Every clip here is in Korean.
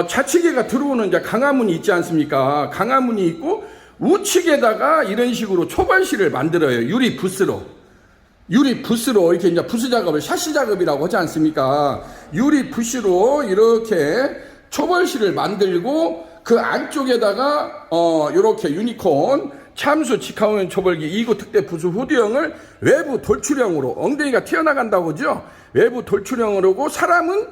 좌측에가 들어오는 이제 강화문이 있지 않습니까? 강화문이 있고 우측에다가 이런 식으로 초벌실을 만들어요. 유리 붓으로 이렇게 이제 부스 작업을 샤시 작업이라고 하지 않습니까? 유리 붓으로 이렇게 초벌실을 만들고 그 안쪽에다가 이렇게 유니콘 참수 직화원 초벌기 2구 특대 부수 후드형을 외부 돌출형으로, 엉덩이가 튀어나간다고 하죠. 외부 돌출형으로 하고 사람은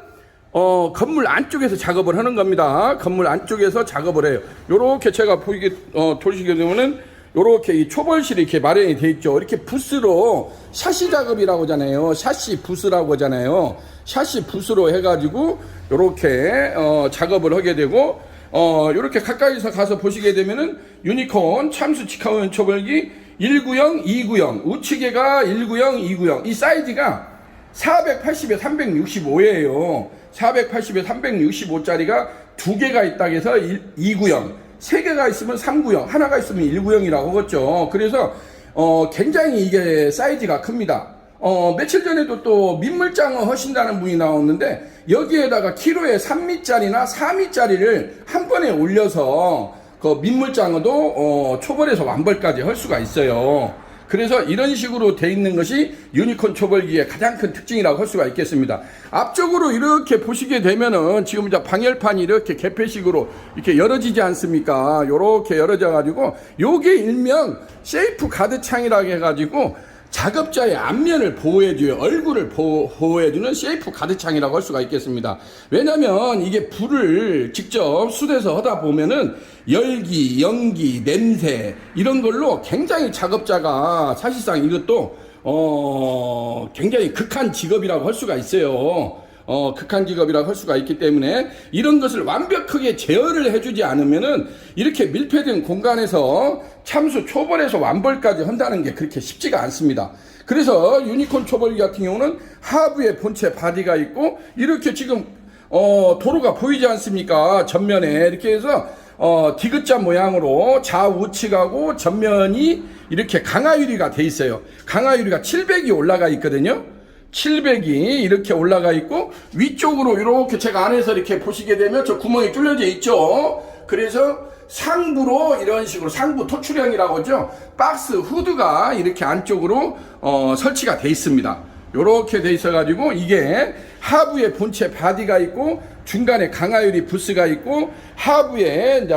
건물 안쪽에서 작업을 하는 겁니다. 건물 안쪽에서 작업을 해요. 요렇게 제가 보시게 되면은 요렇게 이 초벌실이 이렇게 마련이 돼 있죠. 이렇게 붓으로 샤시 작업이라고 하잖아요. 샤시 붓이라고 하잖아요. 샤시 붓으로 해가지고 요렇게 작업을 하게 되고 요렇게 가까이서 가서 보시게 되면은 유니콘 참수 직화원 초벌기 1구형, 2구형, 우측에가 1구형, 2구형. 이 사이즈가 480에 365예요. 480에 365짜리가 두 개가 있다고 해서 2구형, 세 개가 있으면 3구형, 하나가 있으면 1구형이라고 하겠죠. 그래서 굉장히 이게 사이즈가 큽니다. 며칠 전에도 또 민물장어 하신다는 분이 나왔는데 여기에다가 키로에 3미짜리나 4미짜리를 한 번에 올려서 그 민물장어도 초벌에서 완벌까지 할 수가 있어요. 그래서 이런 식으로 돼 있는 것이 유니콘 초벌기의 가장 큰 특징이라고 할 수가 있겠습니다. 앞쪽으로 이렇게 보시게 되면은 지금 이제 방열판이 이렇게 개폐식으로 이렇게 열어지지 않습니까? 요렇게 열어져 가지고 요게 일명 세이프 가드 창이라고 해가지고 작업자의 앞면을 보호해줘요. 얼굴을 보호해주는 세이프 가드창이라고 할 수가 있겠습니다. 왜냐면 이게 불을 직접 숯에서 하다 보면은 열기, 연기, 냄새 이런 걸로 굉장히 작업자가 사실상 이것도 굉장히 극한 직업이라고 할 수가 있어요. 극한 직업이라고 할 수가 있기 때문에 이런 것을 완벽하게 제어를 해주지 않으면은 이렇게 밀폐된 공간에서 참수 초벌에서 완벌까지 한다는 게 그렇게 쉽지가 않습니다. 그래서 유니콘 초벌기 같은 경우는 하부에 본체 바디가 있고 이렇게 지금 도로가 보이지 않습니까? 전면에 이렇게 해서 디귿자 모양으로 좌우측하고 전면이 이렇게 강화유리가 돼 있어요. 강화유리가 700이 올라가 있거든요. 700이 이렇게 올라가 있고 위쪽으로 이렇게 제가 안에서 이렇게 보시게 되면 저 구멍이 뚫려져 있죠. 그래서 상부로 이런 식으로 상부 토출형이라고 하죠. 박스 후드가 이렇게 안쪽으로 설치가 돼 있습니다. 이렇게 돼 있어 가지고 이게 하부에 본체 바디가 있고 중간에 강화유리 부스가 있고 하부에 이제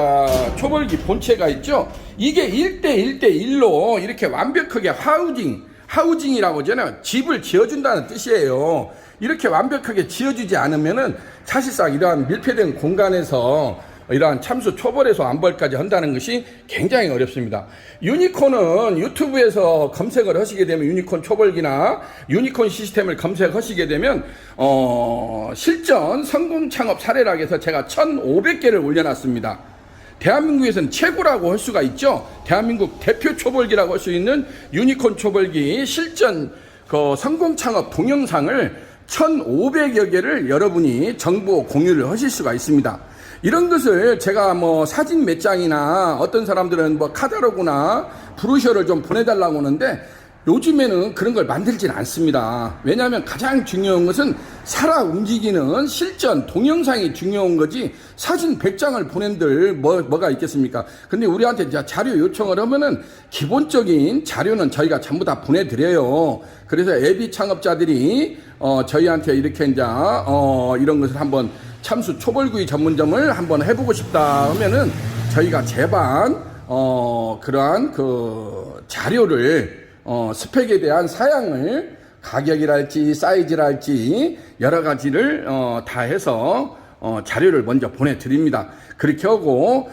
초벌기 본체가 있죠. 이게 1대1대1로 이렇게 완벽하게 하우징이라고 하잖아요. 집을 지어준다는 뜻이에요. 이렇게 완벽하게 지어주지 않으면은 사실상 이러한 밀폐된 공간에서 이러한 참수 초벌에서 완벌까지 한다는 것이 굉장히 어렵습니다. 유니콘은 유튜브에서 검색을 하시게 되면 유니콘 초벌기나 유니콘 시스템을 검색하시게 되면 실전 성공 창업 사례라고 해서 제가 1,500개를 올려놨습니다. 대한민국에서는 최고라고 할 수가 있죠. 대한민국 대표 초벌기라고 할 수 있는 유니콘 초벌기 실전 성공 창업 동영상을 1,500여 개를 여러분이 정보 공유를 하실 수가 있습니다. 이런 것을 제가 사진 몇 장이나 어떤 사람들은 카탈로그나 브로셔를 좀 보내달라고 하는데 요즘에는 그런 걸 만들진 않습니다. 왜냐하면 가장 중요한 것은 살아 움직이는 실전 동영상이 중요한 거지 사진 100장을 보낸들 뭐가 있겠습니까? 근데 우리한테 자료 요청을 하면은 기본적인 자료는 저희가 전부 다 보내드려요. 그래서 예비 창업자들이 저희한테 이렇게 이런 것을 한번 참수 초벌구이 전문점을 한번 해보고 싶다 하면은 저희가 제반 그러한 자료를 스펙에 대한 사양을 가격이랄지 사이즈랄지 여러 가지를 다 해서 자료를 먼저 보내드립니다. 그렇게 하고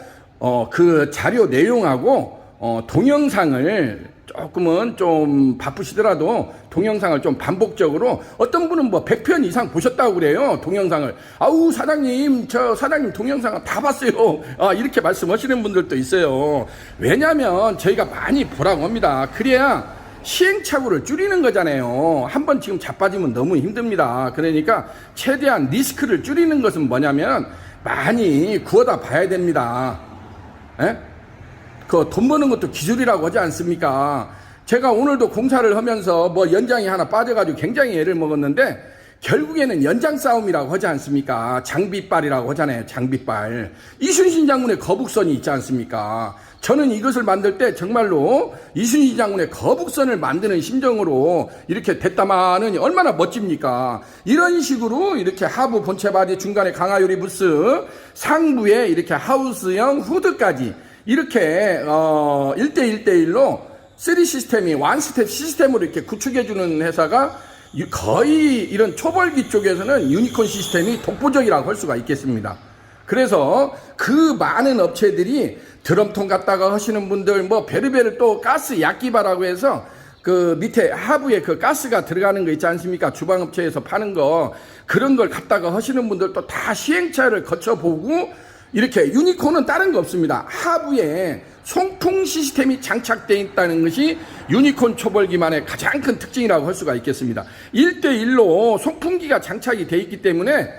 그 자료 내용하고 동영상을 조금은 좀 바쁘시더라도 동영상을 좀 반복적으로 어떤 분은 100편 이상 보셨다고 그래요. 동영상을. 아우 사장님 동영상을 다 봤어요. 이렇게 말씀하시는 분들도 있어요. 왜냐하면 저희가 많이 보라고 합니다. 그래야 시행착오를 줄이는 거잖아요. 한번 지금 자빠지면 너무 힘듭니다. 그러니까 최대한 리스크를 줄이는 것은 뭐냐면 많이 구워다 봐야 됩니다. 돈 버는 것도 기술이라고 하지 않습니까? 제가 오늘도 공사를 하면서 연장이 하나 빠져가지고 굉장히 애를 먹었는데 결국에는 연장 싸움이라고 하지 않습니까? 장비빨이라고 하잖아요. 장비빨. 이순신 장군의 거북선이 있지 않습니까? 저는 이것을 만들 때 정말로 이순신 장군의 거북선을 만드는 심정으로 이렇게 됐다마는 얼마나 멋집니까? 이런 식으로 이렇게 하부 본체 바디 중간에 강화유리 부스 상부에 이렇게 하우스형 후드까지 이렇게 1대1대1로 3 시스템이 원스텝 시스템으로 이렇게 구축해주는 회사가 거의 이런 초벌기 쪽에서는 유니콘 시스템이 독보적이라고 할 수가 있겠습니다. 그래서 그 많은 업체들이 드럼통 갖다가 하시는 분들 뭐 베르베르 또 가스 약기바라고 해서 그 밑에 하부에 그 가스가 들어가는 거 있지 않습니까? 주방업체에서 파는 거 그런 걸 갖다가 하시는 분들도 다 시행착오를 거쳐보고 이렇게 유니콘은 다른 거 없습니다. 하부에 송풍 시스템이 장착되어 있다는 것이 유니콘 초벌기만의 가장 큰 특징이라고 할 수가 있겠습니다. 1대1로 송풍기가 장착이 되어 있기 때문에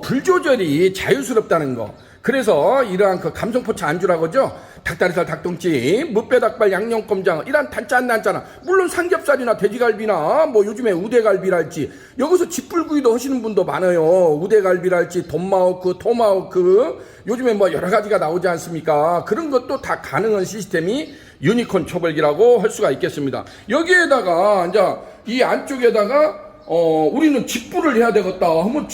불 조절이 자유스럽다는 거. 그래서 이러한 그 감성포차 안주라고 하죠. 닭다리살, 닭똥집, 무뼈닭발, 양념꼼장 이런 단짠단짠한 물론 삼겹살이나 돼지갈비나 뭐 요즘에 우대갈비랄지 여기서 집불구이도 하시는 분도 많아요. 우대갈비랄지 돈마호크, 토마호크 요즘에 뭐 여러 가지가 나오지 않습니까? 그런 것도 다 가능한 시스템이 유니콘 초벌기라고 할 수가 있겠습니다. 여기에다가 이제 이 안쪽에다가 우리는 집불을 해야 되겠다 하면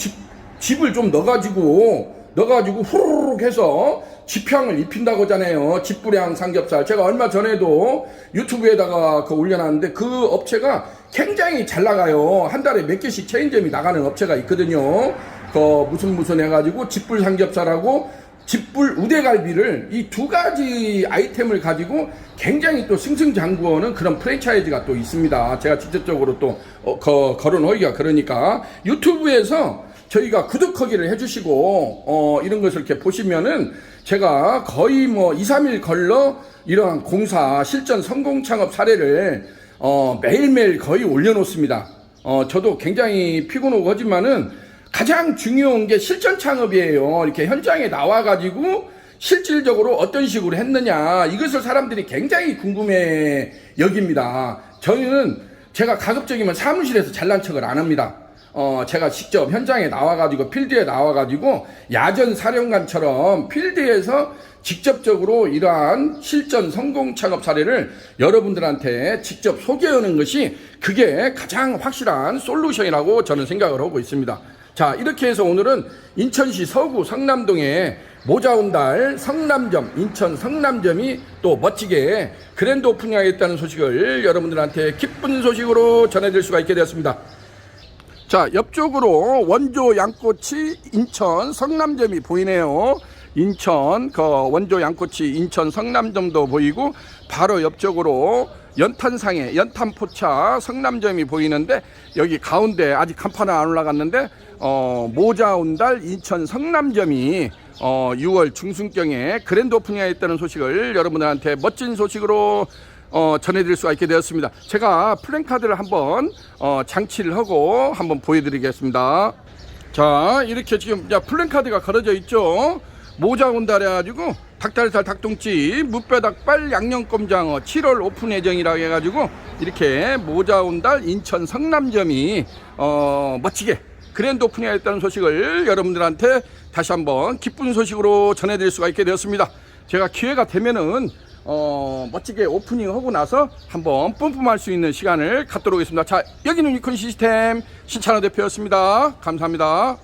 집을 좀 넣어가지고 후루룩 해서 집향을 입힌다고 하잖아요. 집불향 삼겹살. 제가 얼마 전에도 유튜브에다가 올려놨는데 그 업체가 굉장히 잘 나가요. 한 달에 몇 개씩 체인점이 나가는 업체가 있거든요. 무슨 해가지고 집불 삼겹살하고 집불 우대갈비를 이 두 가지 아이템을 가지고 굉장히 또 승승장구하는 그런 프랜차이즈가 또 있습니다. 제가 직접적으로 또 거론하기가 그러니까 유튜브에서 저희가 구독하기를 해주시고 이런 것을 이렇게 보시면은 제가 거의 뭐 2, 3일 걸러 이러한 공사 실전 성공 창업 사례를 매일매일 거의 올려놓습니다. 저도 굉장히 피곤하고 하지만은 가장 중요한 게 실전 창업이에요. 이렇게 현장에 나와가지고 실질적으로 어떤 식으로 했느냐 이것을 사람들이 굉장히 궁금해 여깁니다. 저희는 제가 가급적이면 사무실에서 잘난 척을 안 합니다. 제가 직접 현장에 나와가지고 필드에 나와가지고 야전 사령관처럼 필드에서 직접적으로 이러한 실전 성공 창업 사례를 여러분들한테 직접 소개하는 것이 그게 가장 확실한 솔루션이라고 저는 생각을 하고 있습니다. 자, 이렇게 해서 오늘은 인천시 서구 성남동에 모자온달 성남점, 인천 성남점이 또 멋지게 그랜드 오픈하겠다는 소식을 여러분들한테 기쁜 소식으로 전해드릴 수가 있게 되었습니다. 자, 옆쪽으로 원조 양꼬치 인천 성남점이 보이네요. 인천 원조 양꼬치 인천 성남점도 보이고 바로 옆쪽으로 연탄상해 연탄포차 성남점이 보이는데 여기 가운데 아직 간판은 안 올라갔는데 모자온달 인천 성남점이 6월 중순경에 그랜드 오픈이 했다는 소식을 여러분들한테 멋진 소식으로 전해드릴 수가 있게 되었습니다. 제가 플랜카드를 한번 장치를 하고 한번 보여드리겠습니다. 자, 이렇게 지금 플랜카드가 걸어져 있죠. 모자온달 해가지고 닭다리살, 닭똥집, 무뼈닭발, 양념꼼장어 7월 오픈 예정이라고 해가지고 이렇게 모자온달 인천 성남점이 멋지게 그랜드 오픈이 했다는 소식을 여러분들한테 다시 한번 기쁜 소식으로 전해드릴 수가 있게 되었습니다. 제가 기회가 되면은 멋지게 오프닝하고 나서 한번 뿜뿜할 수 있는 시간을 갖도록 하겠습니다. 자, 여기는 유니콘 시스템 신찬호 대표였습니다. 감사합니다.